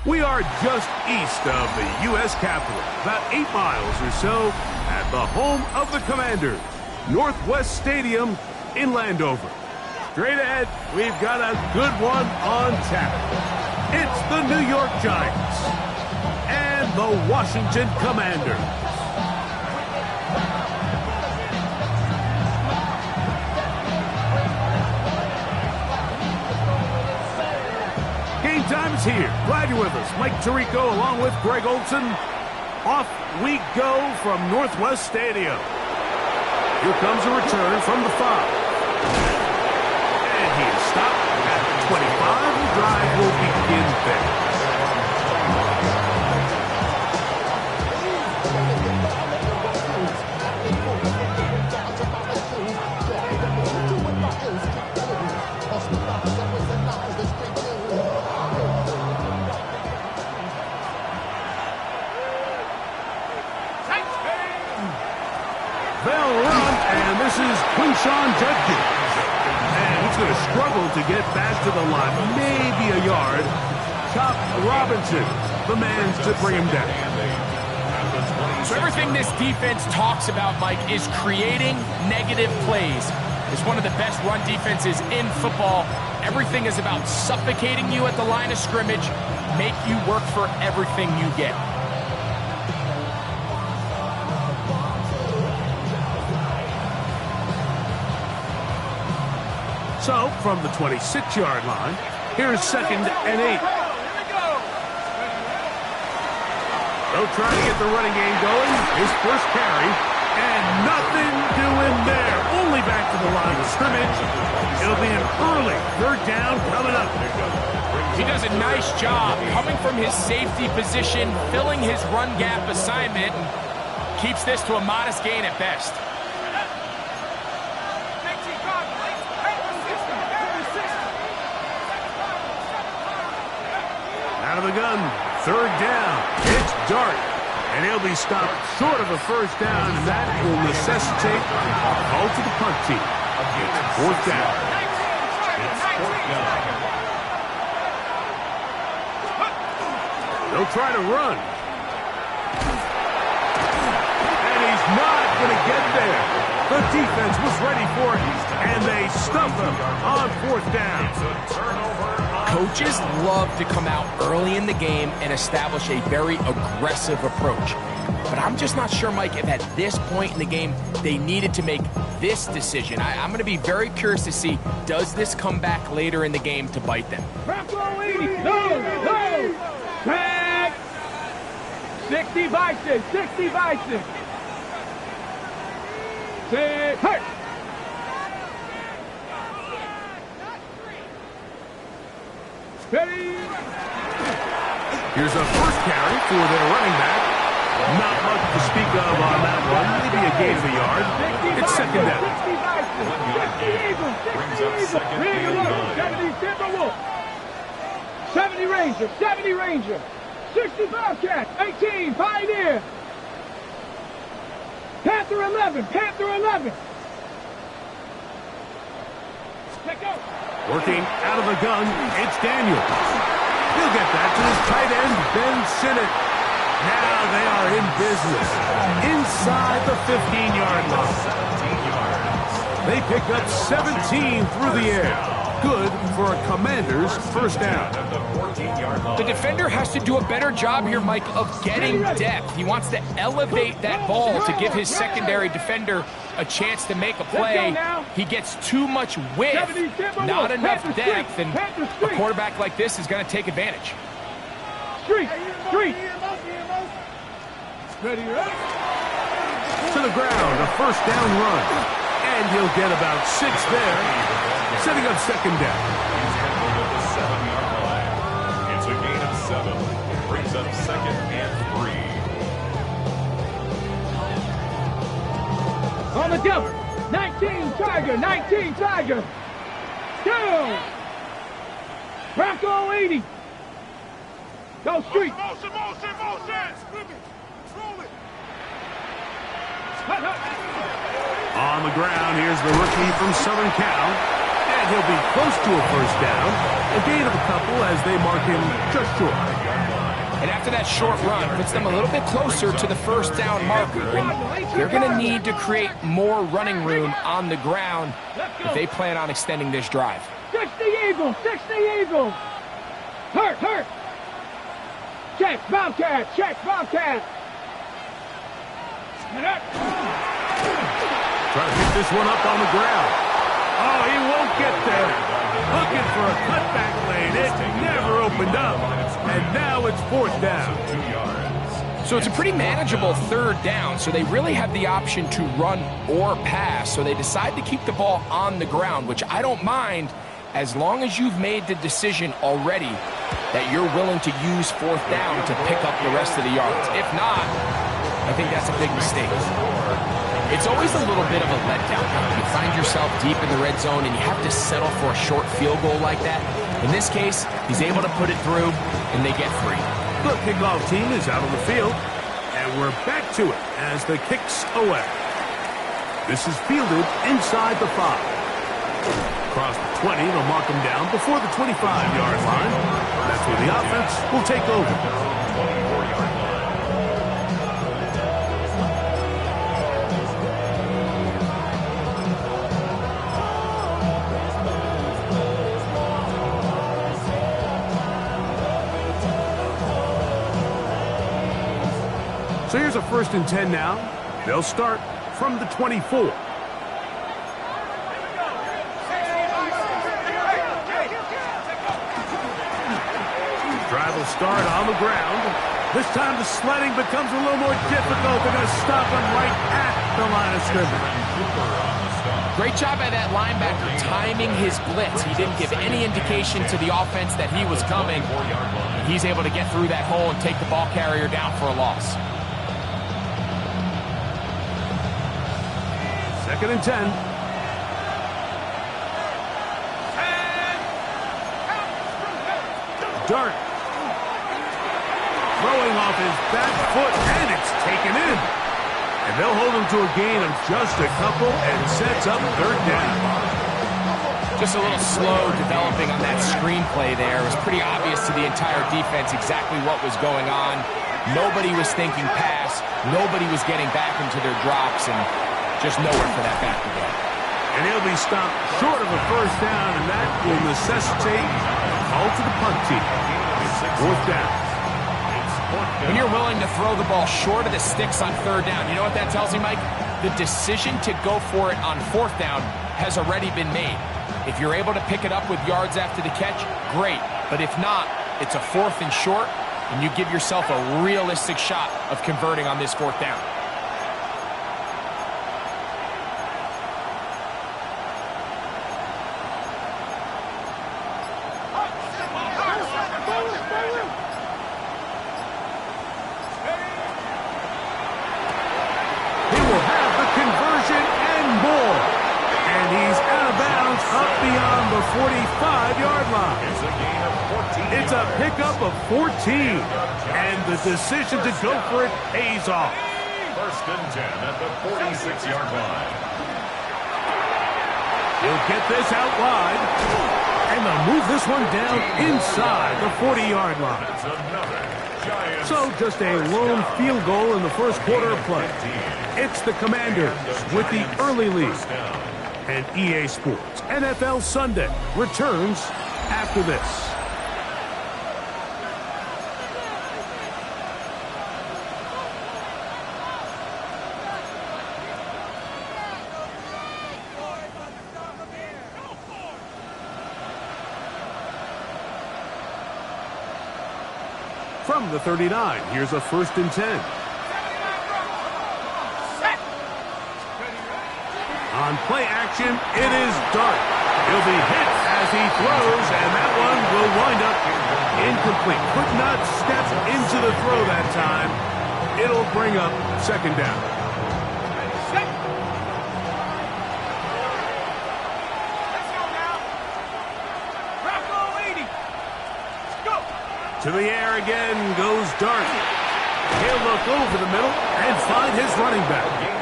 We are just east of the U.S. Capitol, about 8 miles or so, at the home of the Commanders, Northwest Stadium in Landover. Straight ahead, we've got a good one on tap. It's the New York Giants and the Washington Commanders. Game time is here. Glad you're with us. Mike Tirico along with Greg Olson. Off we go from Northwest Stadium. Here comes a return from the 5. And he is stopped at the 25. The drive will begin there. They'll run, and this is Quinshon Judkins. And he's going to struggle to get back to the line. Maybe a yard. Chop Robinson, the man to bring him down. So everything this defense talks about, Mike, is creating negative plays. It's one of the best run defenses in football. Everything is about suffocating you at the line of scrimmage, make you work for everything you get. So, from the 26-yard line, here's 2nd and 8. They'll try to get the running game going. His first carry, and nothing doing there. Only back to the line of scrimmage. It'll be an early 3rd down coming up. He does a nice job coming from his safety position, filling his run gap assignment, and keeps this to a modest gain at best. Out of the gun, 3rd down. It's Dart, and he'll be stopped short of a 1st down, and that will necessitate a call to the punt team. It's 4th down. They'll try to run. And he's not going to get there. The defense was ready for it, and they stuff him on 4th down. Coaches love to come out early in the game and establish a very aggressive approach. But I'm just not sure, Mike, if at this point in the game they needed to make this decision. I'm going to be very curious to see, does this come back later in the game to bite them? No! Tag! 60 by 6, 60 by 6. 6, hurt! Ready? Here's a first carry for their running back. Not much to speak of on that one. Maybe a gain of a yard. It's 2nd down. 70 Ranger, 70 Ranger. 60 Bobcat, 18 Pioneer. Panther 11, Panther 11. Let go. Working out of the gun, it's Daniels. He'll get that to his tight end, Ben Sinnott. Now they are in business. Inside the 15-yard line. They pick up 17 through the air. Good for a Commanders 1st down. The defender has to do a better job here, Mike, of getting depth. He wants to elevate that ball to give his secondary defender a chance to make a play. He gets too much width, not enough depth, and a quarterback like this is going to take advantage. Street. To the ground, a 1st down run. And he'll get about 6 there, setting up 2nd down. He's handled at the 7-yard line. It's a gain of 7. Brings up 2nd and 3. On the double. 19 Tiger, 19 Tiger. Go! Bronco 80. Go Street. Motion! On the ground, here's the rookie from Southern Cal. And he'll be close to a 1st down. A gain of a couple as they mark him just short. And after that short run, puts them a little bit closer to the first down marker. And they're going to need to create more running room on the ground if they plan on extending this drive. 60 Eagles, 60 Eagles. Hurt. Check, Bobcat, Bobcat. Trying to pick this one up on the ground. Oh, he won't get there. Looking for a cutback lane. It never opened up. And now it's fourth down. 2 yards. So it's a pretty manageable third down, so they really have the option to run or pass. So they decide to keep the ball on the ground, which I don't mind as long as you've made the decision already that you're willing to use fourth down to pick up the rest of the yards. If not, I think that's a big mistake. It's always a little bit of a letdown when you find yourself deep in the red zone and you have to settle for a short field goal like that. In this case, he's able to put it through, and they get free. The kickoff team is out on the field, and we're back to it as the kick's away. This is fielded inside the 5. Across the 20, they'll mark him down before the 25-yard line. That's where the offense will take over. 24-yard line. So here's a 1st and 10 now. They'll start from the 24. Drive will start on the ground. This time the sledding becomes a little more difficult. They're going to stop him right at the line of scrimmage. Great job by that linebacker timing his blitz. He didn't give any indication to the offense that he was coming. He's able to get through that hole and take the ball carrier down for a loss. 2nd and 10. Dart. Throwing off his back foot, and it's taken in. And they'll hold him to a gain of just a couple and sets up 3rd down. Just a little slow developing on that screenplay there. It was pretty obvious to the entire defense exactly what was going on. Nobody was thinking pass. Nobody was getting back into their drops, and just nowhere for that back to go. And he'll be stopped short of a 1st down, and that will necessitate a call to the punt team. 4th down. When you're willing to throw the ball short of the sticks on 3rd down, you know what that tells me, Mike? The decision to go for it on 4th down has already been made. If you're able to pick it up with yards after the catch, great. But if not, it's a 4th and short, and you give yourself a realistic shot of converting on this 4th down. Beyond the 45-yard line. It's a gain of 14. It's a pickup of 14. And the decision to go for it pays off. 1st and 10 at the 46-yard line. He'll get this out wide. And they'll move this one down inside the 40-yard line. It's another Giants. So just a lone field goal in the first quarter of play. It's the Commanders with the early lead. And EA Sports NFL Sunday returns after this. From the 39, here's a 1st and 10. On play action, it is Dart. He'll be hit as he throws, and that one will wind up incomplete. Could not step into the throw that time. It'll bring up 2nd down. To the air again goes Dart. He'll look over the middle and find his running back.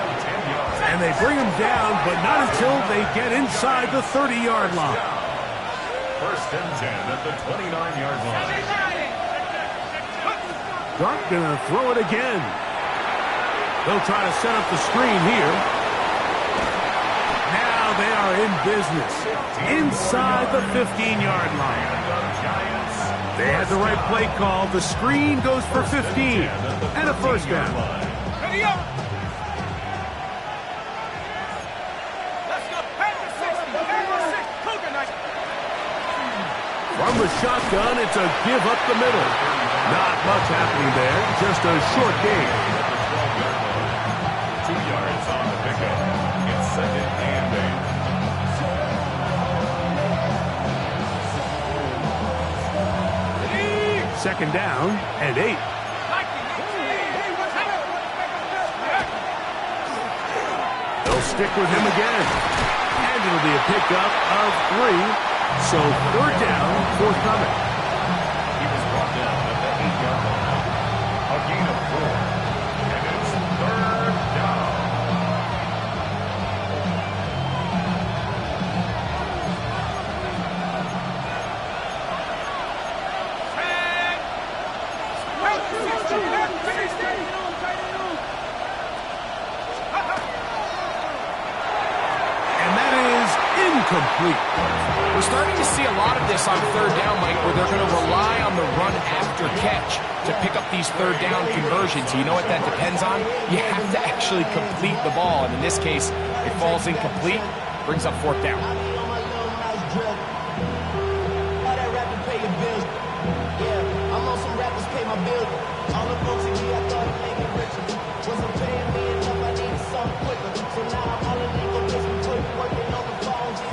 And they bring him down, but not until they get inside the 30-yard line. 1st and 10 at the 29-yard line. Dark gonna throw it again. They'll try to set up the screen here. Now they are in business inside the 15-yard line. They had the right play call. The screen goes for 15 and a first down. Ready up. Let's go. Head to 60. Head to 6. Cougar night. From the shotgun, it's a give up the middle. Not much happening there. Just a short gain. 2 yards on the pickup. It's 2nd and 8. Second down and 8. They'll stick with him again. And it'll be a pickup of 3. So 3rd down, forthcoming. He was brought down at the 8-yard line. A gain of 4. And it's 3rd down. And that is incomplete. We're starting to see a lot of this on 3rd down, Mike, where they're going to rely on the run after catch to pick up these 3rd down conversions. You know what that depends on? You have to actually complete the ball. And in this case, it falls incomplete, brings up 4th down.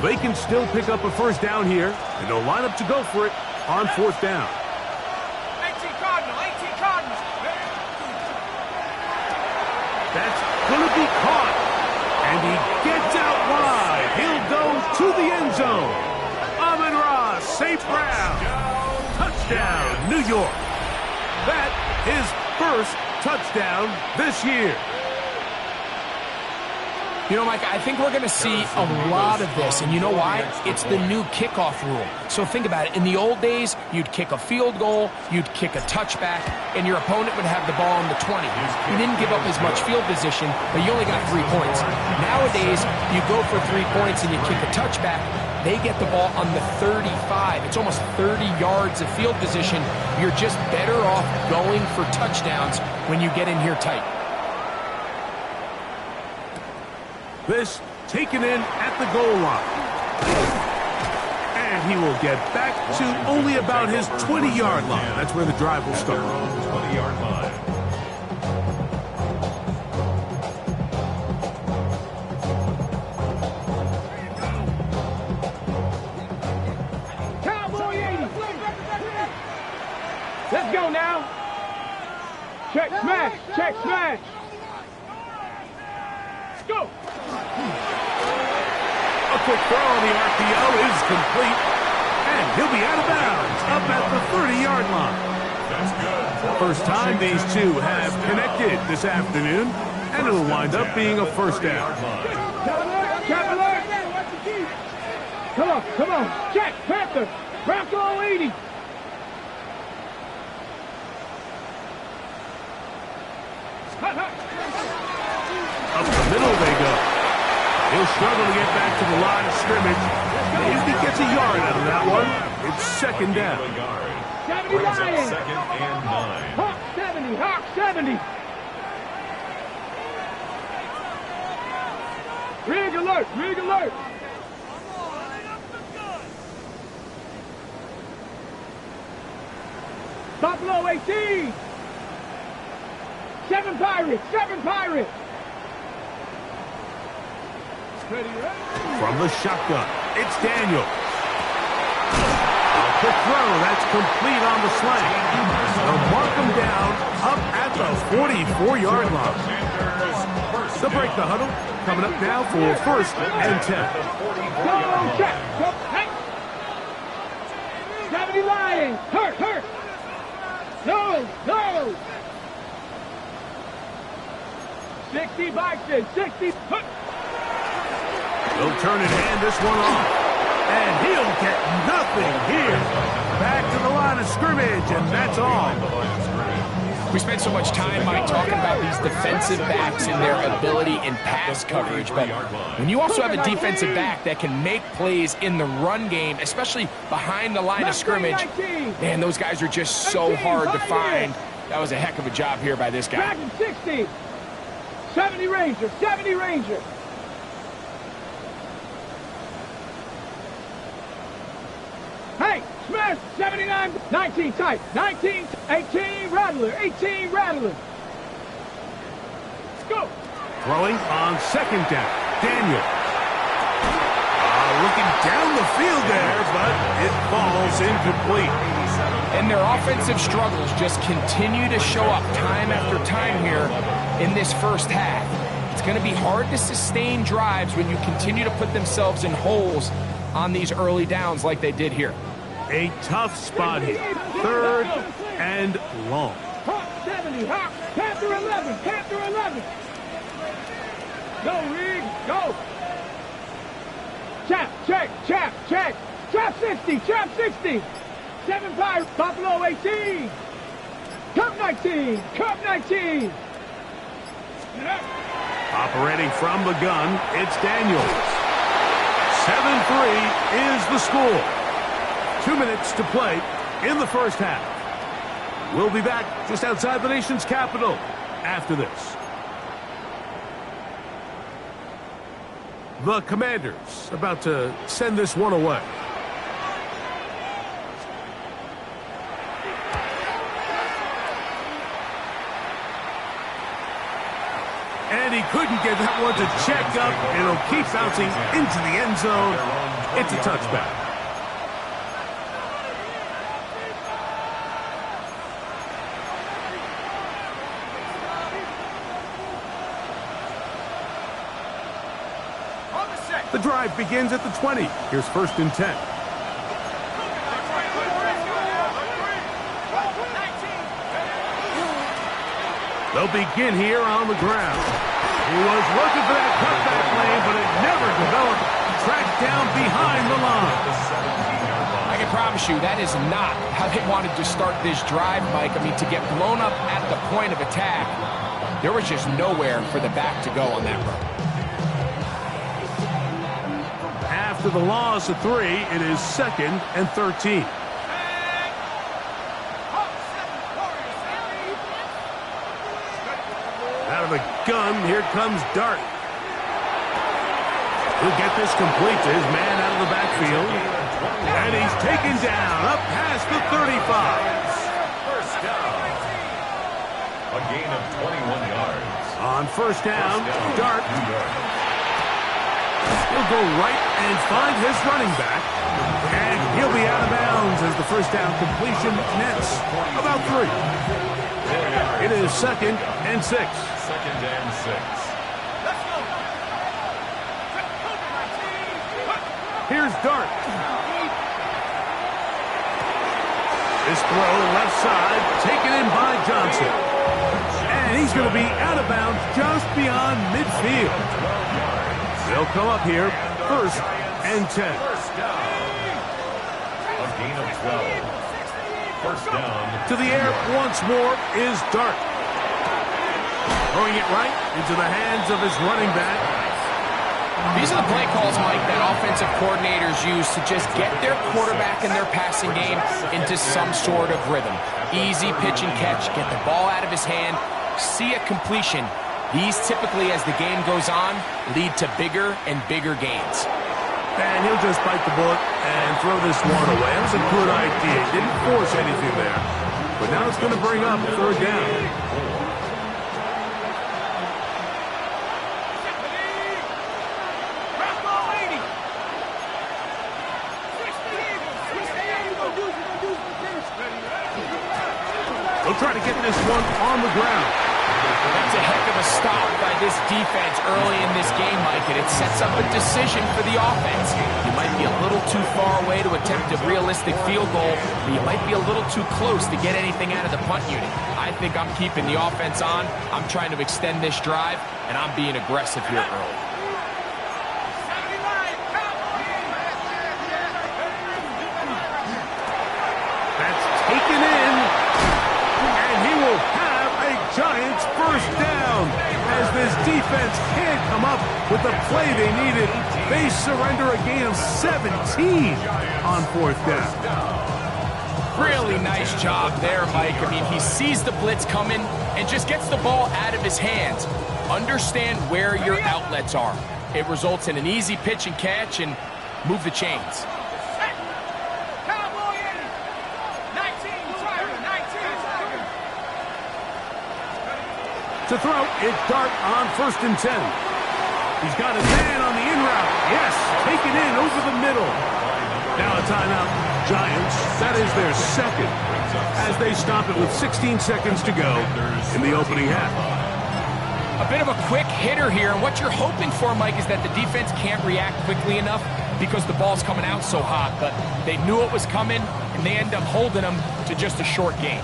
They can still pick up a first down here, and they'll line up to go for it on 4th down. 18 Cardinal. 18 Cardinal. That's going to be caught. And he gets out wide. He'll go to the end zone. Amon-Ra St. Brown. Touchdown, New York. That is first touchdown this year. You know, Mike, I think we're going to see a lot of this, and you know why? It's the new kickoff rule. So think about it. In the old days, you'd kick a field goal, you'd kick a touchback, and your opponent would have the ball on the 20. You didn't give up as much field position, but you only got 3 points. Nowadays, you go for 3 points and you kick a touchback, they get the ball on the 35. It's almost 30 yards of field position. You're just better off going for touchdowns when you get in here tight. This taken in at the goal line. And he will get back to only about his 20-yard line. That's where the drive will start. 20-yard line. Cowboy 80. Let's go now. Check smash. Check smash. Let's go. A quick throw on the RPO is complete. And he'll be out of bounds up at the 30-yard line. That's good. First time these two have connected this afternoon, and it'll wind up being a first down. Come on, come on. Check, Panther. Bronco 80. Up the middle they go. He'll struggle to get back to the line of scrimmage. If he gets a yard out of that one, it's 2nd down. 70 Brings up Lions. 2nd and 9. Hawk 70. Hawk 70. Rig alert. Rig alert. Buffalo 18. 7 Pirates. 7 Pirates. From the shotgun, it's Daniel. A quick throw, that's complete on the slant. They'll mark him down up at the 44-yard line. They'll break the huddle. Coming up now for 1st and 10. Go, check. Go, hey. 70 Lions. Hurt, hurt. No, no. 60 Bison. 60. Hurt. They'll turn and hand this one off. And he'll get nothing here. Back to the line of scrimmage, and that's all. We spend so much time, Mike, talking about these defensive backs and their ability in pass coverage, but when you also have a defensive back that can make plays in the run game, especially behind the line of scrimmage, man, those guys are just so hard to find. That was a heck of a job here by this guy. 60. 70 Ranger, 70 Ranger. Hey, Smith, 79, 19 tight, 19, 18 Rattler, 18 Rattler. Let's go. Throwing on second down. Daniel. Looking down the field there, but it falls incomplete. And their offensive struggles just continue to show up time after time here in this first half. It's going to be hard to sustain drives when you continue to put themselves in holes on these early downs like they did here. A tough spot here. 3rd and long. Hawk 70, Hawk, Panther 11, Panther 11. Go, Reed, go. Chap, check, chap, check. Chap 60, chap 60. 7-5, Buffalo 18. Cup 19, Cup 19. Operating from the gun, it's Daniels. 7-3 is the score. 2 minutes to play in the first half. We'll be back just outside the nation's capital after this. The Commanders about to send this one away. And he couldn't get that one to check up. It'll keep bouncing into the end zone. It's a touchback. The drive begins at the 20. Here's 1st and 10. They'll begin here on the ground. He was looking for that cutback lane, but it never developed. Tracked down behind the line. I can promise you that is not how they wanted to start this drive, Mike. I mean, to get blown up at the point of attack, there was just nowhere for the back to go on that run. After the loss of 3, it is 2nd and 13. Out of the gun, here comes Dart. He'll get this complete to his man out of the backfield. And he's taken down up past the 35. First down. A gain of 21 yards. On first down, Dart. He'll go right and find his running back. And he'll be out of bounds as the first down completion nets about 3. It is 2nd and 6. 2nd and 6. Here's Dart. This throw left side taken in by Johnson. And he's going to be out of bounds just beyond midfield. They'll come up here 1st and 10. First down. A gain of 12. First down. To the air once more is Dart. Throwing it right into the hands of his running back. These are the play calls, Mike, that offensive coordinators use to just get their quarterback and their passing game into some sort of rhythm. Easy pitch and catch, get the ball out of his hand, see a completion. These typically, as the game goes on, lead to bigger and bigger gains. And he'll just bite the bullet and throw this one away. That was a good idea. He didn't force anything there. But now it's going to bring up 3rd down. They'll try to get this one on the ground. That's a heck of a stop by this defense early in this game, Mike, and it sets up a decision for the offense. You might be a little too far away to attempt a realistic field goal, but you might be a little too close to get anything out of the punt unit. I think I'm keeping the offense on. I'm trying to extend this drive, and I'm being aggressive here early. That's taken in, and he will have It's first down as this defense can't come up with the play they needed. They surrender a gain of 17 on fourth down. Really nice job there, Mike. I mean, he sees the blitz coming and just gets the ball out of his hands. Understand where your outlets are. It results in an easy pitch and catch and move the chains. To throw, it's Dart on 1st and 10. He's got his man on the in route. Yes, taken in over the middle. Now a timeout. Giants, that is their second, as they stop it with 16 seconds to go in the opening half. A bit of a quick hitter here, and what you're hoping for, Mike, is that the defense can't react quickly enough because the ball's coming out so hot, but they knew it was coming, and they end up holding them to just a short gain.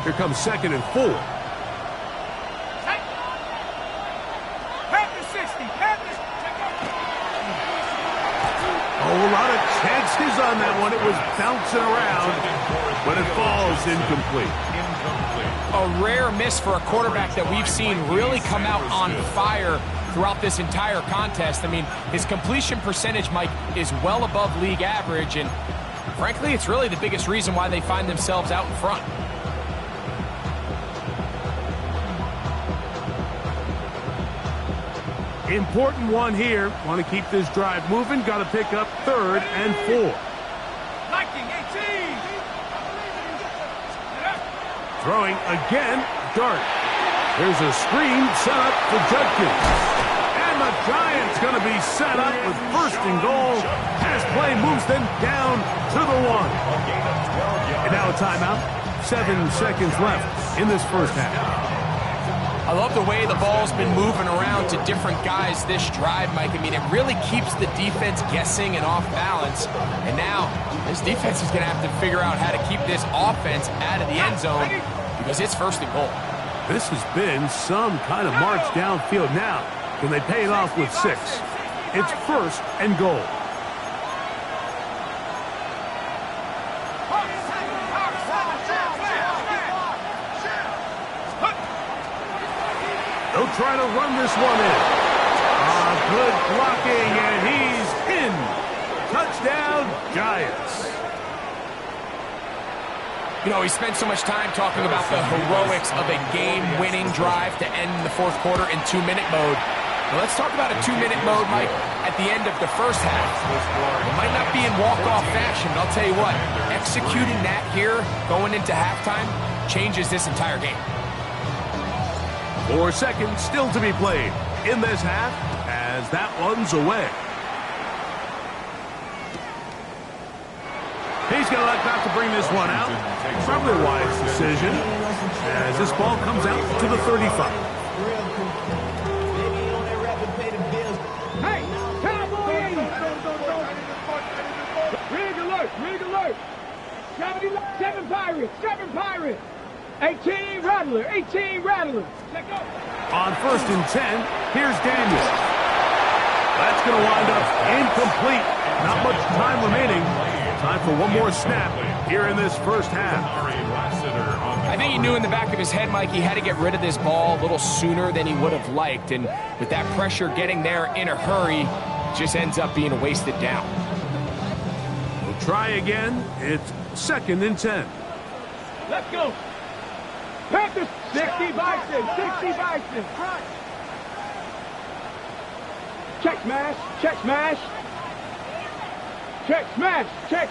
Here comes 2nd and 4. A lot of chances on that one. It was bouncing around, but it falls incomplete. A rare miss for a quarterback that we've seen really come out on fire throughout this entire contest. I mean, his completion percentage, Mike, is well above league average, and frankly, it's really the biggest reason why they find themselves out in front. Important one here. Want to keep this drive moving. Got to pick up 3rd and 4. Throwing again. Dart. There's a screen set up for Judkins. And the Giants going to be set up with 1st and goal as play moves them down to the 1. And now a timeout. 7 seconds left in this first half. I love the way the ball's been moving around to different guys this drive, Mike. I mean, it really keeps the defense guessing and off balance. And now, this defense is going to have to figure out how to keep this offense out of the end zone because it's 1st and goal. This has been some kind of march downfield. Now, can they pay it off with 6? It's 1st and goal. They'll try to run this one in. Good blocking, and he's in. Touchdown, Giants. You know, he spent so much time talking about the heroics of a game-winning drive to end the 4th quarter in 2-minute mode. Now let's talk about a 2-minute mode, Mike, at the end of the first half. It might not be in walk-off fashion, but I'll tell you what, executing that here, going into halftime, changes this entire game. 4 seconds still to be played in this half as that one's away. He's going to elect not to bring this one out. Probably a wise decision as this ball comes out to the 35. Hey, Cowboys! Rig alert, rig alert. 7 Pirates. 18 Rattler. Check up. On 1st and 10, here's Daniel. That's going to wind up incomplete. Not much time remaining. Time for one more snap here in this first half. I think he knew in the back of his head, Mike, he had to get rid of this ball a little sooner than he would have liked. And with that pressure getting there in a hurry, it just ends up being a wasted down. We'll try again. It's 2nd and 10. Let's go. Panthers, 60 Bison. Check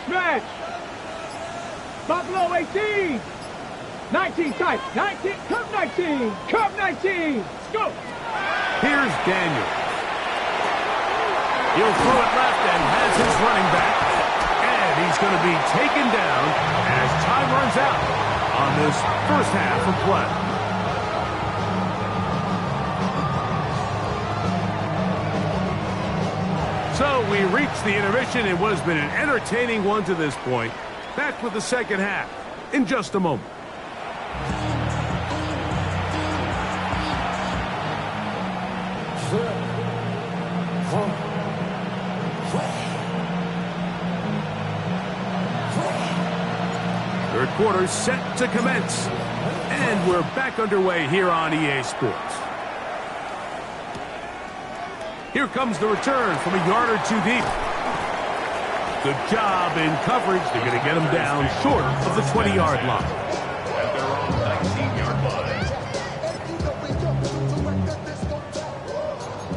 smash. Buffalo 18. 19 tight. 19, curve 19. Go. Here's Daniel. He'll throw it left and has his running back. And he's going to be taken down as time runs out on this first half of play. So we reached the intermission in what has been an entertaining one to this point. Back with the second half in just a moment. Third quarter set to commence. And we're back underway here on EA Sports. Here comes the return from a yard or two deep. Good job in coverage. They're going to get him down short of the 20-yard line. At their own 19-yard line.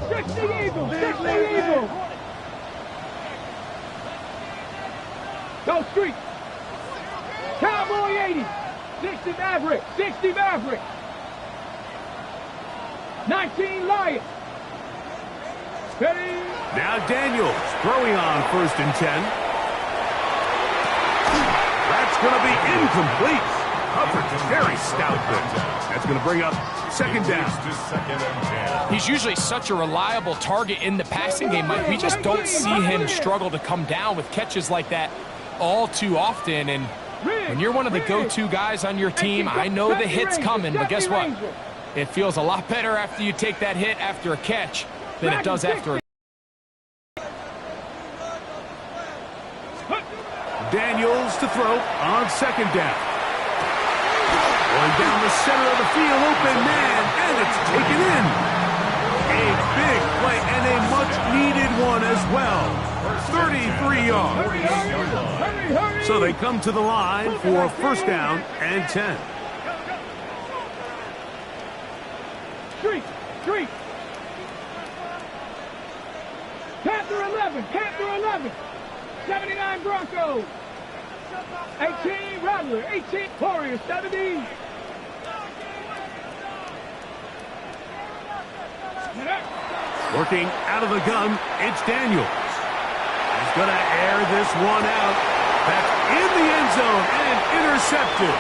60 Eagles! 60 Eagles! Go Street! Cowboy 80! 60 Maverick! 60 Maverick! 19 Lions! Ready? Now Daniels throwing on 1st and 10. That's going to be incomplete. Coverage is very stout there. That's going to bring up 2nd down. To 2nd and 10. He's usually such a reliable target in the passing game, Mike. We just don't see him struggle to come down with catches like that all too often. And when you're one of the go-to guys on your team, I know the hit's coming, but guess what? It feels a lot better after you take that hit after a catch than it does after a... Daniels to throw on 2nd down. Going down the center of the field, open man, and it's taken in. A big play and a much-needed one as well. 33 yards. So they come to the line for 1st down and 10. Street! Street! Panther 11! Panther 11! 79 Broncos! 18 Rattler! 18 Warriors! 70! Working out of the gun, it's Daniels. He's going to air this one out. That's in the end zone and intercepted.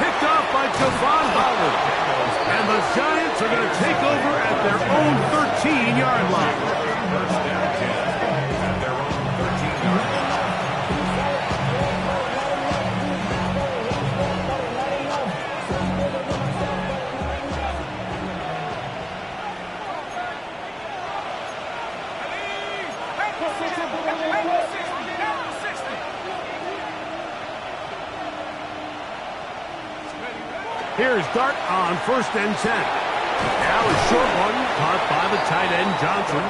Picked off by Javon Holland. And the Giants are going to take over at their own 13-yard line. 1st and 10. At their own 13-yard line. Here's Dart on 1st and 10. Now a short one caught by the tight end Johnson.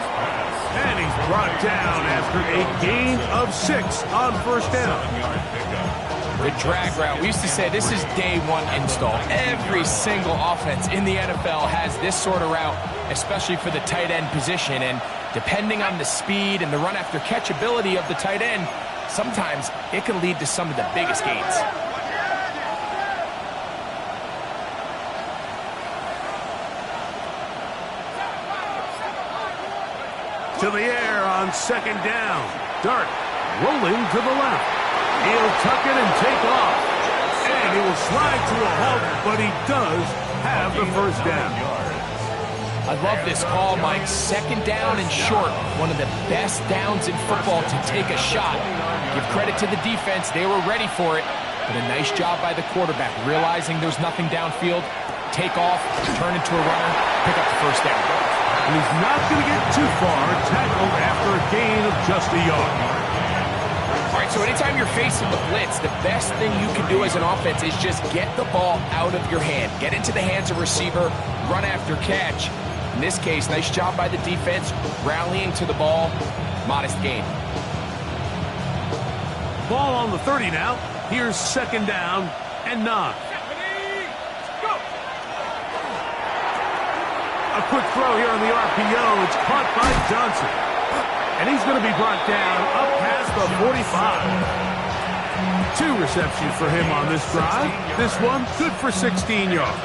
And he's brought down after a gain of 6 on 1st down. The drag route. We used to say this is day one install. Every single offense in the NFL has this sort of route, especially for the tight end position. And depending on the speed and the run after catch ability of the tight end, sometimes it can lead to some of the biggest gains. To the air on 2nd down. Dart rolling to the left. He'll tuck it and take off. And he will slide to a halt, but he does have the 1st down. I love this call, Mike. 2nd down and short. One of the best downs in football to take a shot. Give credit to the defense. They were ready for it. But a nice job by the quarterback, realizing there's nothing downfield. Take off, turn into a runner, pick up the 1st down. And he's not going to get too far, tackled after a gain of just a yard. All right, so anytime you're facing the blitz, the best thing you can do as an offense is just get the ball out of your hand. Get into the hands of receiver, run after catch. In this case, nice job by the defense, rallying to the ball, modest gain. Ball on the 30 now. Here's 2nd down and 9. A quick throw here on the RPO. It's caught by Johnson. And he's going to be brought down up past the 45. 2 receptions for him on this drive. This one good for 16 yards.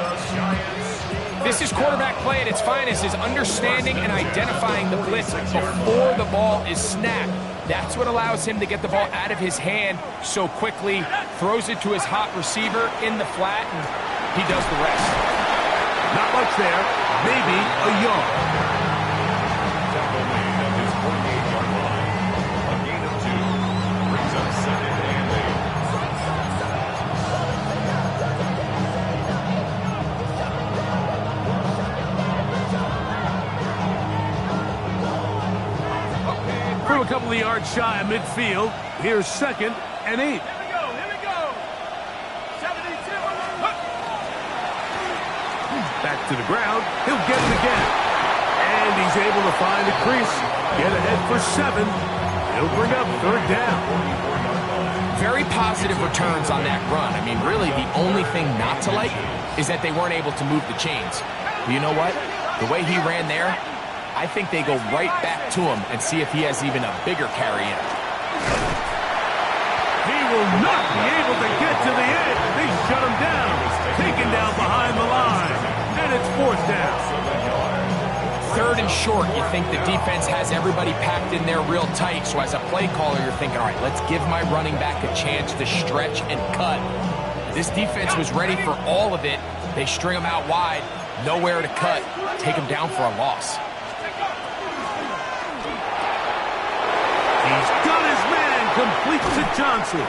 This is quarterback play at its finest, is understanding and identifying the blitz before the ball is snapped. That's what allows him to get the ball out of his hand so quickly, throws it to his hot receiver in the flat, and he does the rest. Not much there, maybe a yard. Tackle made at his 48-yard line. A gain of 2 brings up 2nd and 8. From a couple of yards shy of midfield, here's 2nd and 8. Back to the ground. He'll get it again. And he's able to find a crease. Get ahead for 7. He'll bring up 3rd down. Very positive returns on that run. I mean, really, the only thing not to like is that they weren't able to move the chains. But you know what? The way he ran there, I think they go right back to him and see if he has even a bigger carry in him. He will not be able to get to the edge. They shut him down. Taken down behind the line. And it's 4th down. 3rd and short, you think the defense has everybody packed in there real tight. So as a play caller, you're thinking, all right, let's give my running back a chance to stretch and cut. This defense was ready for all of it. They string him out wide, nowhere to cut, take him down for a loss. He's got his man, complete to Johnson.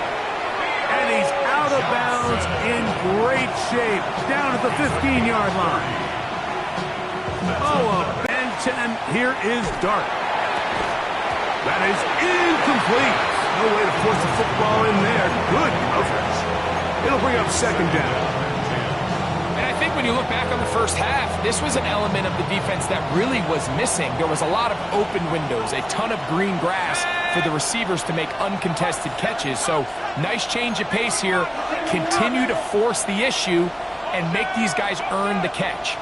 And he's out of bounds in great shape, down at the 15-yard line. Oh, a Ben 10, here is Dart. That is incomplete. No way to force the football in there. Good coverage. It'll bring up 2nd down. And I think when you look back on the first half, this was an element of the defense that really was missing. There was a lot of open windows, a ton of green grass for the receivers to make uncontested catches. So nice change of pace here. Continue to force the issue and make these guys earn the catch.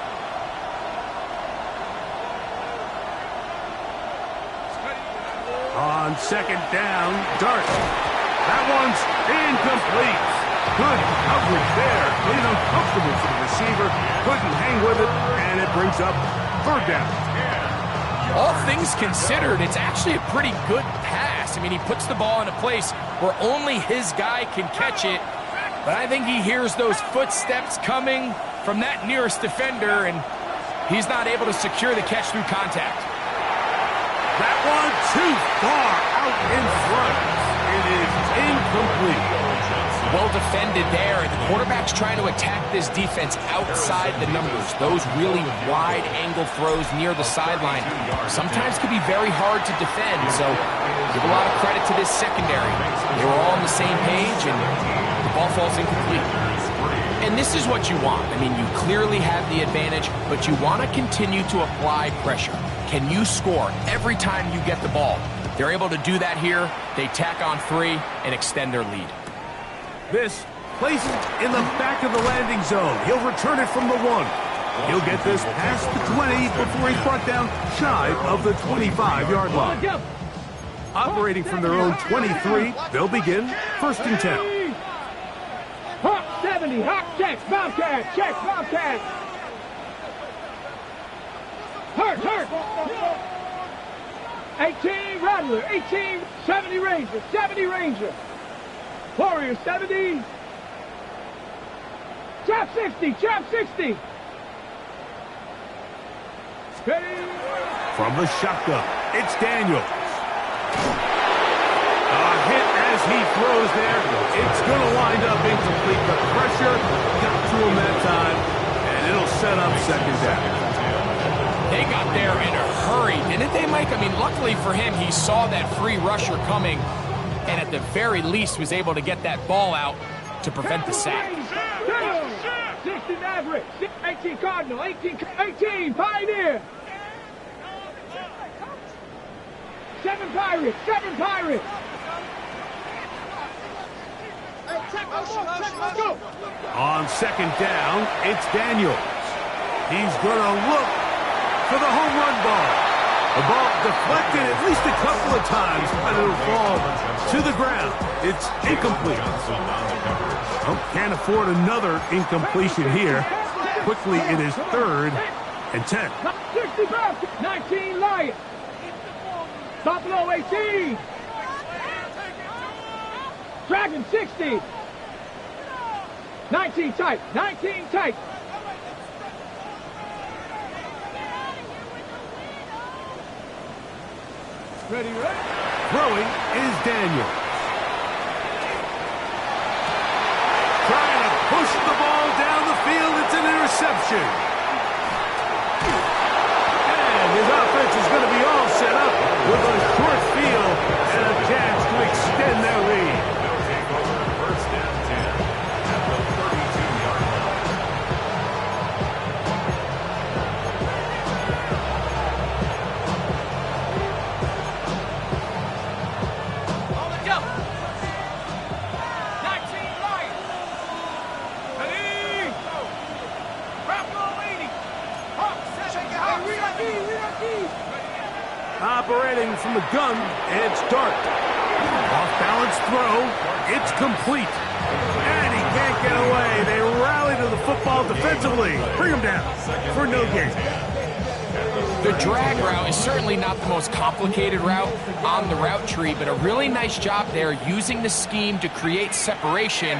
On 2nd down, Dart. That one's incomplete. Good coverage there. Made it uncomfortable for the receiver. Couldn't hang with it, and it brings up 3rd down. All things considered, it's actually a pretty good pass. I mean, he puts the ball in a place where only his guy can catch it. But I think he hears those footsteps coming from that nearest defender, and he's not able to secure the catch through contact. That one too far out in front. It is incomplete. Well defended there. The quarterback's trying to attack this defense outside the numbers. Those really wide angle throws near the sideline sometimes can be very hard to defend. So give a lot of credit to this secondary. They were all on the same page, and the ball falls incomplete. And this is what you want. I mean, you clearly have the advantage, but you want to continue to apply pressure. Can you score every time you get the ball? They're able to do that here. They tack on 3 and extend their lead. This placed in the back of the landing zone. He'll return it from the 1. He'll get this past the 20 before he's brought down shy of the 25-yard line. Operating from their own 23, they'll begin 1st and 10. Hawk 70, Hawk checks, Bobcat, checks, Bobcat. Hurt. 18, Rattler, 18, 70 Ranger, 70 Ranger. Warrior 70. Trap 60, trap 60. Ready. From the shotgun, it's Daniels. A hit as he throws there. It's going to wind up incomplete. The pressure got to him that time, and it'll set up 2nd down. They got there in a hurry, didn't they, Mike? I mean, luckily for him, he saw that free rusher coming, and at the very least was able to get that ball out to prevent the sack. 60 Maverick, 18 Cardinal, 18 Pioneer. 7 Pirates, 7 Pirates. Go. On 2nd down, it's Daniels. He's going to look for the home run ball. The ball deflected at least a couple of times, but it'll fall to the ground. It's incomplete. Oh, can't afford another incompletion here. Quickly, it is 3rd and 10. 19 Lions. Buffalo 18. Dragon 60. 19 tight. 19 tight. Ready. Throwing is Daniel. Trying to push the ball down the field. It's an interception. And his offense is going to be all set up with a short field and a chance to extend their lead. First down 10 at the 32-yard line. Operating from the gun, it's Dart. Off-balance throw, it's complete. And he can't get away. They rally to the football defensively. Bring him down for no gain. The drag route is certainly not the most complicated route on the route tree, but a really nice job there using the scheme to create separation.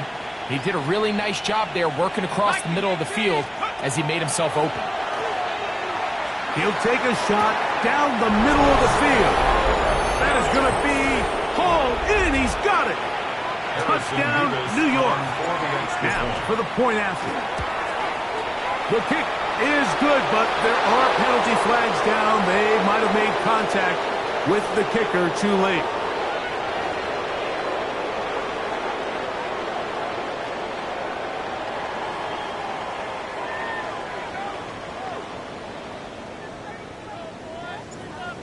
He did a really nice job there working across the middle of the field as he made himself open. He'll take a shot down the middle of the field. That is going to be hauled in. He's got it. Touchdown, New York. Now for the point after. The kick is good, but there are penalty flags down. They might have made contact with the kicker too late.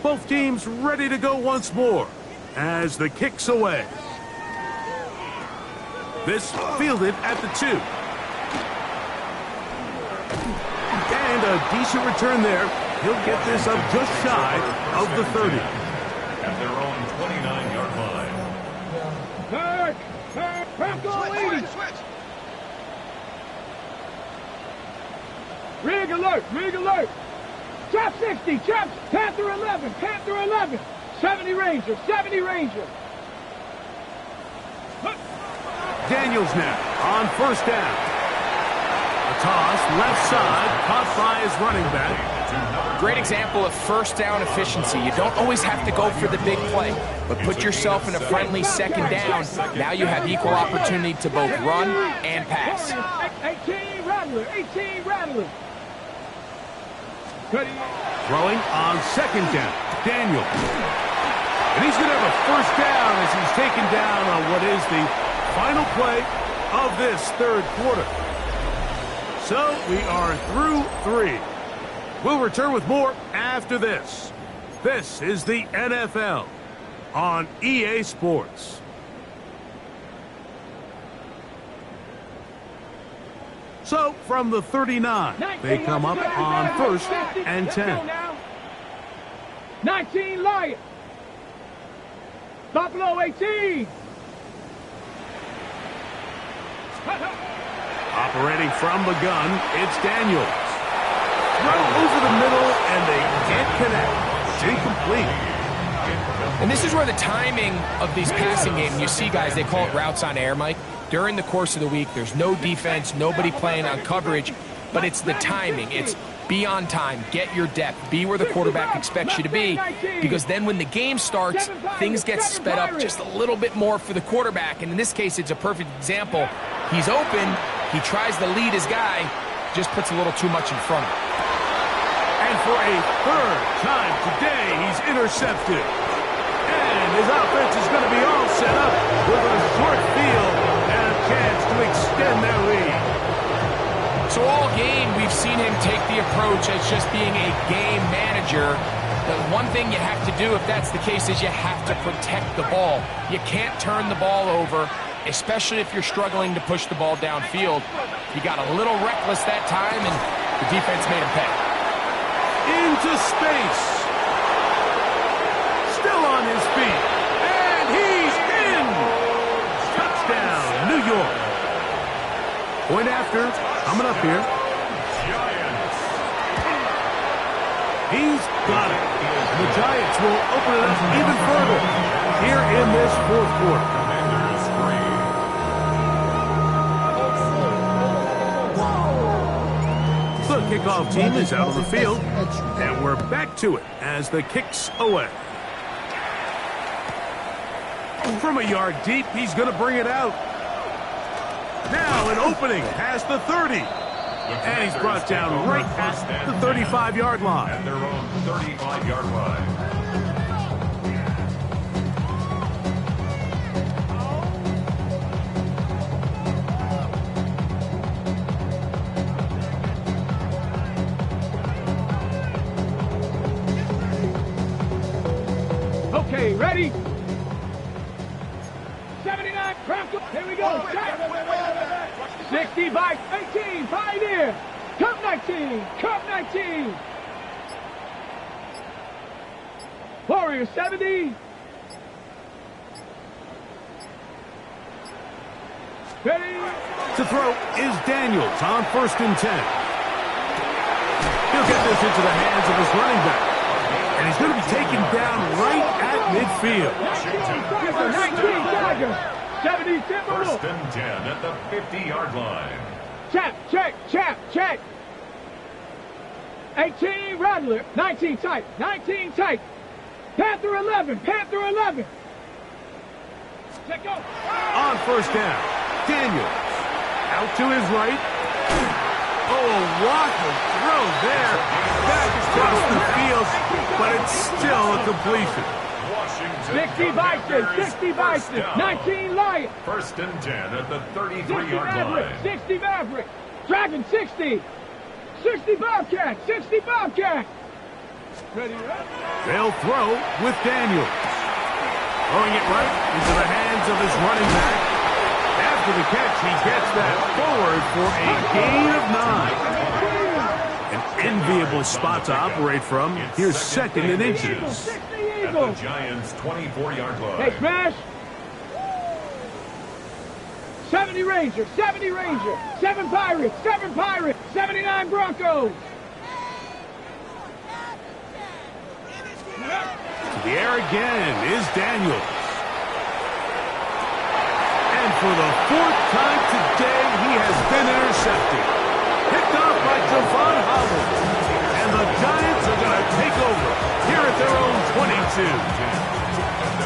Both teams ready to go once more as the kick's away. This fielded at the 2. And a decent return there. He'll get this up just shy of the 30. At their own 29-yard line. Switch. Rig alert, rig alert. Trap 60, trap, Panther 11, Panther 11. 70 Ranger, 70 Ranger. Daniels now on first down. A toss, left side, caught by his running back. Great example of first down efficiency. You don't always have to go for the big play, but put yourself in a friendly second down. Now you have equal opportunity to both run and pass. 18 Rattler, 18 Rattler. Throwing on second down, Daniels. And he's going to have a first down as he's taken down on what is the final play of this third quarter. So we are through 3. We'll return with more after this. This is the NFL on EA Sports. So from the 39, they come up on first and 10. 19 Lions. Buffalo 18. Operating from the gun, it's Daniels. Run over the middle, and they can't connect. It's incomplete. And this is where the timing of these passing games, you see guys, they call it routes on air, Mike. During the course of the week, there's no defense, nobody playing on coverage, but it's the timing. It's be on time, get your depth, be where the quarterback expects you to be, because then when the game starts, things get sped up just a little bit more for the quarterback. And in this case, it's a perfect example. He's open, he tries to lead his guy, just puts a little too much in front of him. And for a third time today, he's intercepted. And his offense is going to be all set up with a short field and a chance to extend their lead. So all game, we've seen him take the approach as just being a game manager. The one thing you have to do if that's the case is you have to protect the ball. You can't turn the ball over, especially if you're struggling to push the ball downfield. He got a little reckless that time, and the defense made him pay. Into space. Still on his feet. And he's in. Touchdown, New York. Point after, coming up here. He's got it. And the Giants will open it up even further here in this fourth quarter. The kickoff team is out on the field, and we're back to it as the kick's away. From a yard deep, he's going to bring it out. Now an opening past the 30. And he's brought down right at the 35-yard line. At their own 35-yard line. Okay, ready? 79, here we go. 60 by 18, Pioneer. Cup 19, Cup 19. 4, Warriors, 70. Ready? To throw is Daniels on 1st and 10. He'll get this into the hands of his running back. And he's going to be taken down right at midfield. 19 Tiger. 70 Timberwolves. 1st and 10 at the 50-yard line. Chap, check. 18 Rattler. 19 tight. Panther 11. Check go. On 1st down, Daniels out to his right. Oh, what a throw there. Back across the field, but it's still a completion. 60 Bison. 19 Lion. 1st and 10 at the 60 33-yard Maverick. line. 60 Maverick. Dragon 60. 60 Bobcat. Ready? They'll throw with Daniels. Throwing it right into the hands of his running back. After the catch, he gets that forward for a gain of 9. An enviable spot to operate from. Here's 2nd and inches. 60 At Eagles. the Giants' 24-yard line. Hey, smash. 70 Ranger. 7 Pirates. 79 Broncos. To the air again is Daniels. And for the 4th time today, he has been intercepted. Picked off by Javon Holland. And the Giants are going to take over here at their own 22.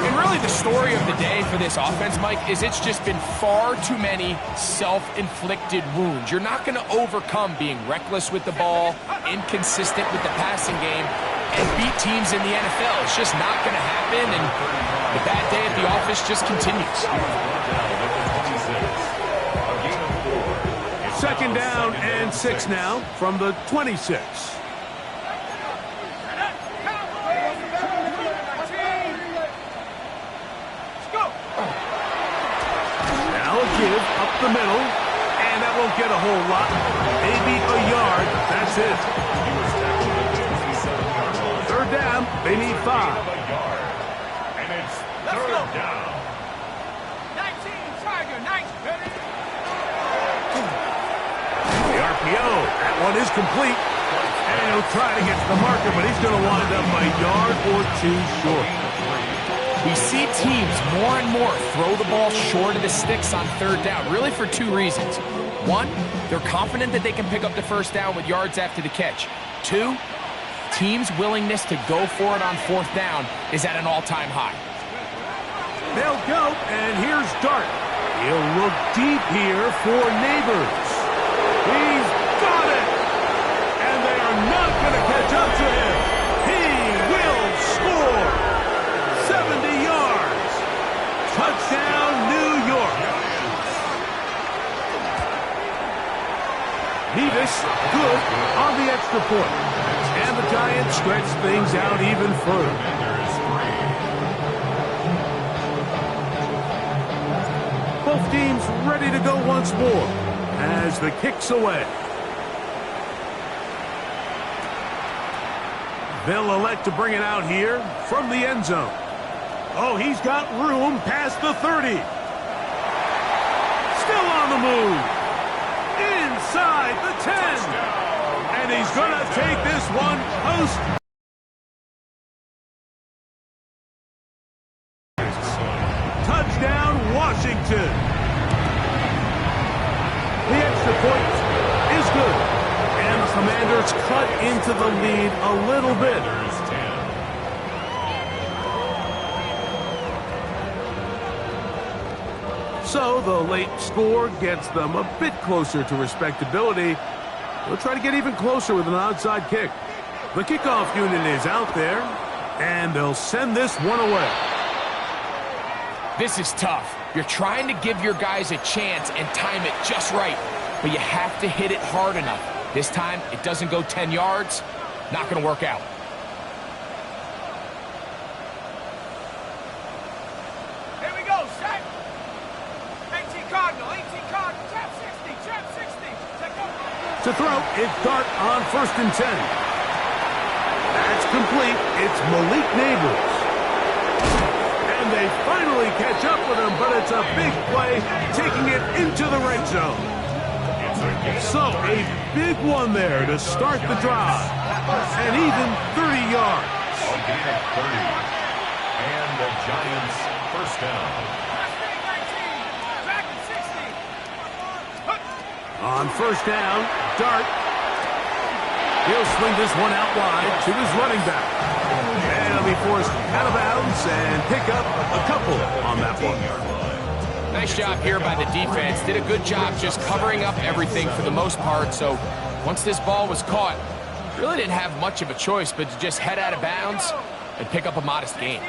And really the story of the day for this offense, Mike, is it's just been far too many self-inflicted wounds. You're not going to overcome being reckless with the ball, inconsistent with the passing game, and beat teams in the NFL. It's just not going to happen, and the bad day at the office just continues. 2nd down and 6 now from the 26. Now a give up the middle, and that won't get a whole lot. Maybe a yard. That's it. 3rd down. They need 5. And it's 3rd down. 19 Tiger. 19. The RPO. That one is complete. And he'll try to get to the marker, but he's going to wind up a yard or 2 short. We see teams more and more throw the ball short of the sticks on 3rd down, really for 2 reasons. 1, they're confident that they can pick up the 1st down with yards after the catch. 2, teams' willingness to go for it on 4th down is at an all-time high. They'll go, and here's Dart. He'll look deep here for Neighbors. He's got it! And they are not going to catch up to him. He will score! 70 yards! Touchdown, New York! Nevis, good on the extra point. And the Giants stretch things out even further. Both teams ready to go once more as the kick's away. They'll elect to bring it out here from the end zone. Oh, he's got room past the 30. Still on the move. Inside the 10. And he's going to take this one post. Touchdown, Washington. The extra point is good. And the Commanders cut into the lead a little bit. So the late score gets them a bit closer to respectability. They'll try to get even closer with an onside kick. The kickoff unit is out there, and they'll send this one away. This is tough. You're trying to give your guys a chance and time it just right, but you have to hit it hard enough. This time, it doesn't go 10 yards. Not going to work out. Here we go, set. 18 Cardinal, trap 60. Take over. To throw, it's Dart on 1st and 10. That's complete. It's Malik Neighbors. And they finally catch up with him, but it's a big play, taking it into the red zone. So a big one there to start the drive. And even 30 yards. A gain of 30. And the Giants first down. On first down, Dart. He'll swing this one out wide to his running back. And he'll be forced out of bounds and pick up a couple on that one. Nice job here by the defense. Did a good job just covering up everything for the most part. So once this ball was caught, really didn't have much of a choice but to just head out of bounds and pick up a modest gain.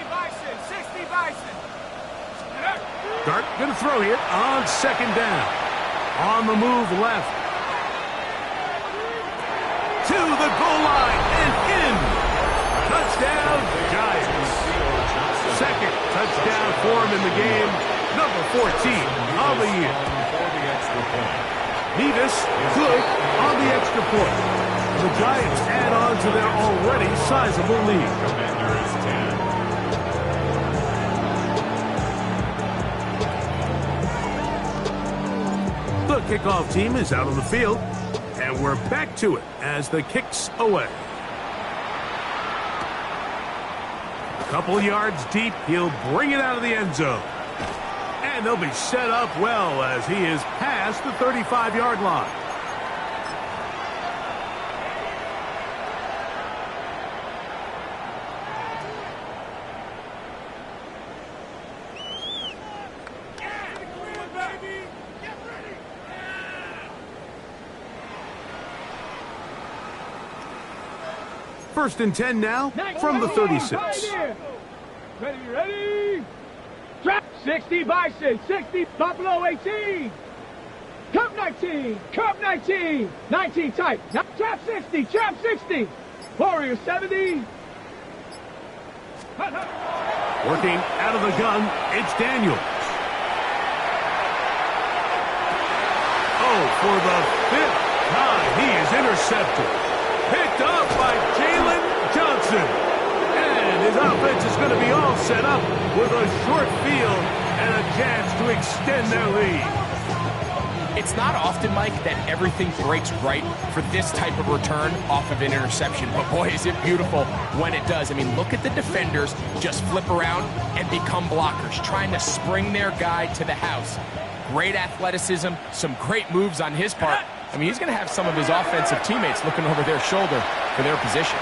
Dart going to throw here on second down. On the move left. To the goal line and in. Touchdown, Giants. Second touchdown for him in the game. Number 14 on the year. Nevis good on the extra point. The Giants add on to their already sizable lead. Commanders 10. The kickoff team is out on the field, and we're back to it as the kick's away. A couple yards deep, he'll bring it out of the end zone. And they'll be set up well as he is past the 35-yard line. First and 10 now from the 36. Ready. Trap 60 Bison, 60 Buffalo 18. Cup 19, Cup 19. 19 tight. Now trap 60, trap 60. Warrior 70. Working out of the gun, it's Daniel. Oh, for the 5th time, he is intercepted. Picked up by Jalen Johnson. And his offense is going to be all set up with a short field and a chance to extend their lead. It's not often, Mike, that everything breaks right for this type of return off of an interception. But boy, is it beautiful when it does. I mean, look at the defenders just flip around and become blockers, trying to spring their guy to the house. Great athleticism, some great moves on his part. I mean, he's going to have some of his offensive teammates looking over their shoulder for their position.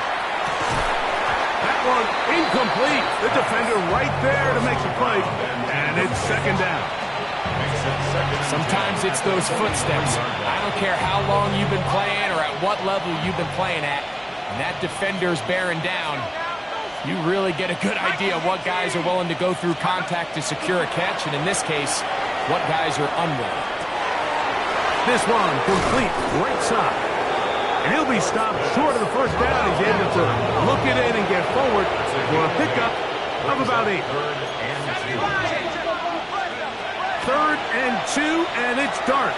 That one incomplete. The defender right there to make the play. And it's second down. Sometimes it's those footsteps. I don't care how long you've been playing or at what level you've been playing at. And that defender's bearing down. You really get a good idea of what guys are willing to go through contact to secure a catch. And in this case, what guys are unwilling. This one complete right side. And he'll be stopped short of the first down. He's able to look it in and get forward for a pickup of about 8. Third and 2, and it's Dart.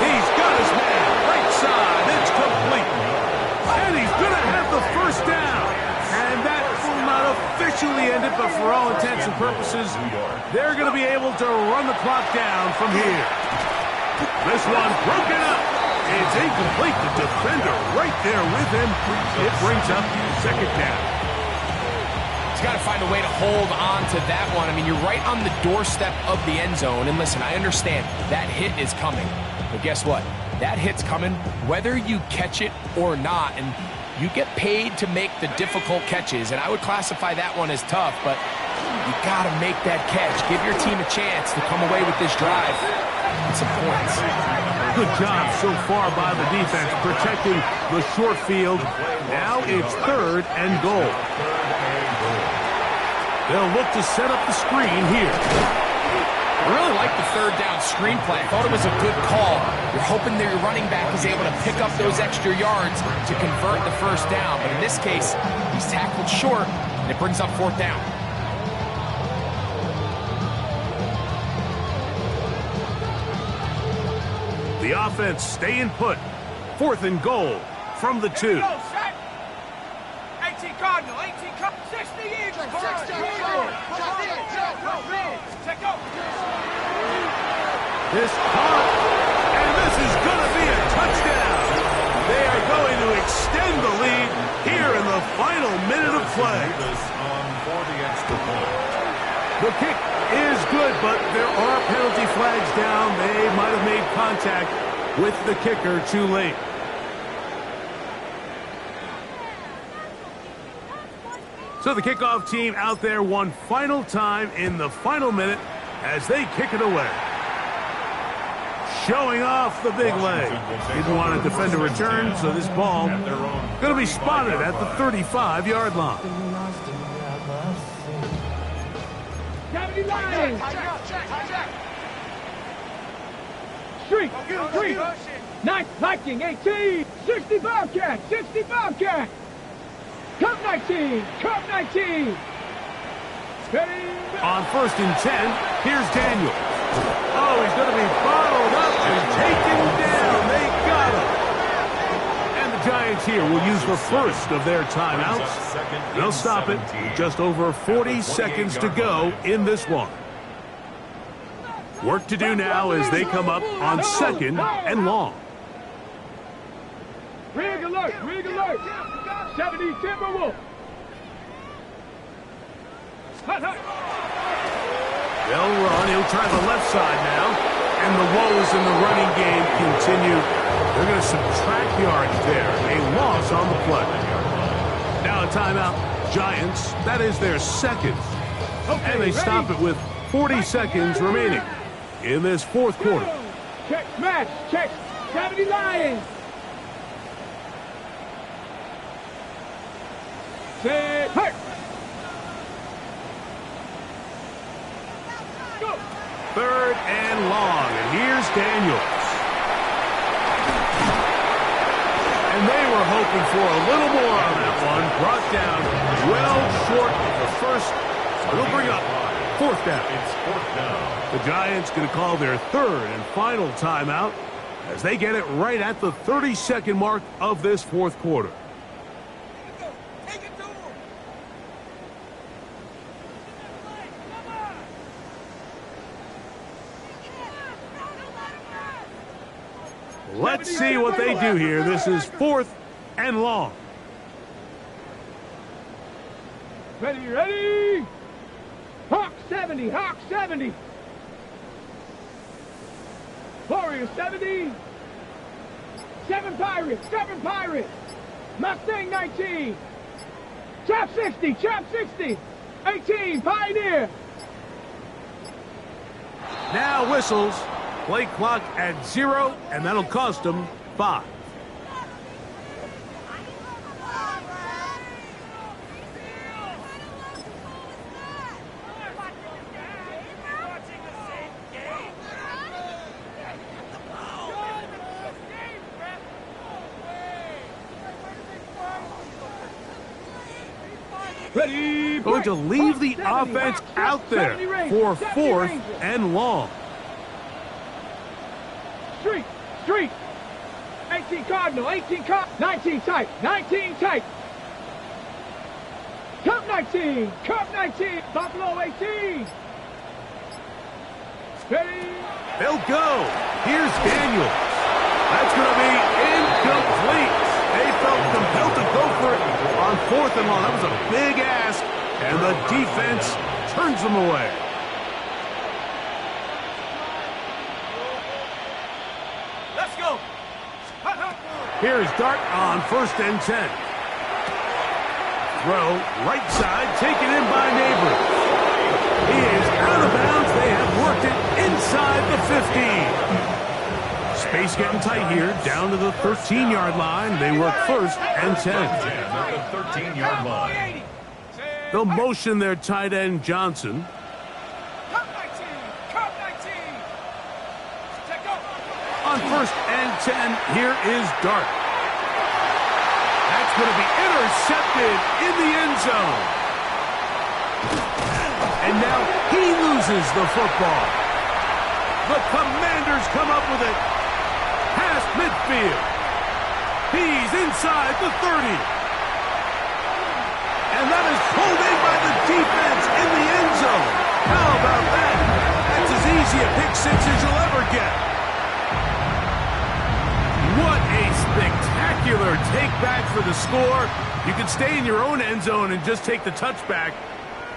He's got his man right side. It's complete. And he's going to have the first down. And that will not officially end it, but for all intents and purposes, they're going to be able to run the clock down from here. This one broken up. It's incomplete. The defender right there with him. It brings up second down. He's got to find a way to hold on to that one. I mean, you're right on the doorstep of the end zone. And listen, I understand that hit is coming. But guess what? That hit's coming whether you catch it or not. And you get paid to make the difficult catches. And I would classify that one as tough. But you got to make that catch. Give your team a chance to come away with this drive and some points. Good job so far by the defense protecting the short field. Now it's third and goal. They'll look to set up the screen here. I really like the third down screen play. I thought it was a good call. You're hoping that your running back is able to pick up those extra yards to convert the first down. But in this case, he's tackled short, and it brings up fourth down. The offense staying put. Fourth and goal from the 2. Cardinal, 18 Cardinal, 60 Eagles. 60 Eagles. Check go. This caught, and this is going to be a touchdown. They are going to extend the lead here in the final minute of play. The kick is good, but there are penalty flags down. They might have made contact with the kicker too late. So the kickoff team out there one final time in the final minute as they kick it away. Showing off the big leg. Didn't want to defend a return, so this ball going to be spotted at the 35-yard line. 70 Lions. Street. Ninth Viking, 18. 60 Bobcat. 60 Bobcat. Cup 19. Cup 19. On 1st and 10, here's Daniel. Oh, he's going to be bottled up and taken down. They got him. And the Giants here will use the first of their timeouts. They'll stop it with just over 40 seconds to go in this one. Work to do now as they come up on 2nd and long. Rig alert. 70 Timberwolf. They'll run. He'll try the left side now. And the woes in the running game continue. They're going to subtract yards there. A loss on the play. Now a timeout. Giants. That is their second. And they stop it with 40 seconds remaining in this fourth quarter. Check, smash. Check. 70 Lions. Set. Hurt. Go. 3rd and long, and here's Daniels. And they were hoping for a little more on that one. Brought down well short of the first. It'll bring up 4th down. It's 4th down. The Giants going to call their 3rd and final timeout as they get it right at the 30-second mark of this fourth quarter. Let's see what they do here. This is 4th and long. Ready. Hawk 70. Warriors 70. 7 Pirates. Mustang 19. Chap 60. 18 Pioneer. Now whistles. Play clock at 0, and that'll cost them 5. Ready. Going to leave the offense out there for 4th and long. Street. 18 Cardinal. 19 tight. Cup 19. Buffalo 18. Ready. They'll go. Here's Daniels. That's going to be incomplete. They felt compelled to go for it on 4th and long. That was a big ask, and the defense turns them away. Here's Dart on 1st and 10. Throw, right side, taken in by Neighbors. He is out of bounds. They have worked it inside the 15. Space getting tight here, down to the 13-yard line. They work 1st and 10. At the 13-yard line. They'll motion their tight end, Johnson. Cup 19. On 1st and 10, here is Dart. That's going to be intercepted in the end zone. And now he loses the football. The Commanders come up with it past midfield. He's inside the 30. easy a pick six as you'll ever get. What a spectacular take back for the score. You can stay in your own end zone and just take the touchback.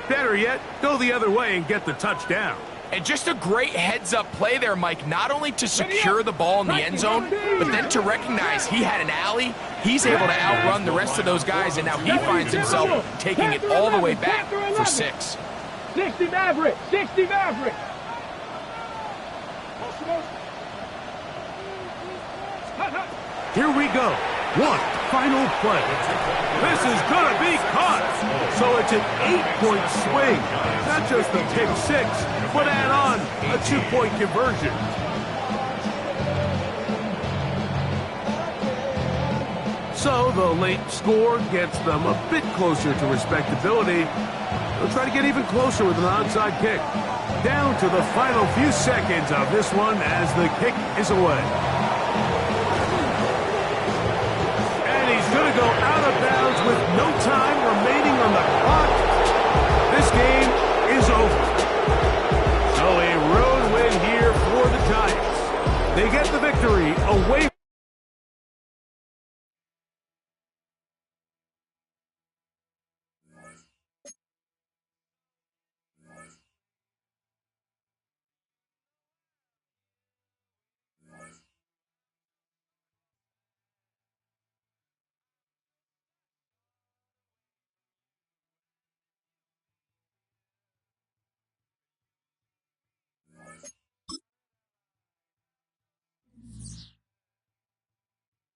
Better yet, go the other way and get the touchdown. And just a great heads-up play there, Mike, not only to secure the ball in the end zone, but then to recognize he had an alley. He's able to outrun the rest of those guys, and now he finds himself taking it all the way back for 6. 60 Maverick, 60 Maverick. Here we go. One final play. This is going to be caught. So it's an 8-point swing. Not just a pick six, but add on a 2-point conversion. So the late score gets them a bit closer to respectability. They'll try to get even closer with an onside kick. Down to the final few seconds of this one as the kick is away. Going to go out of bounds with no time remaining on the clock. This game is over. So a road win here for the Giants. They get the victory away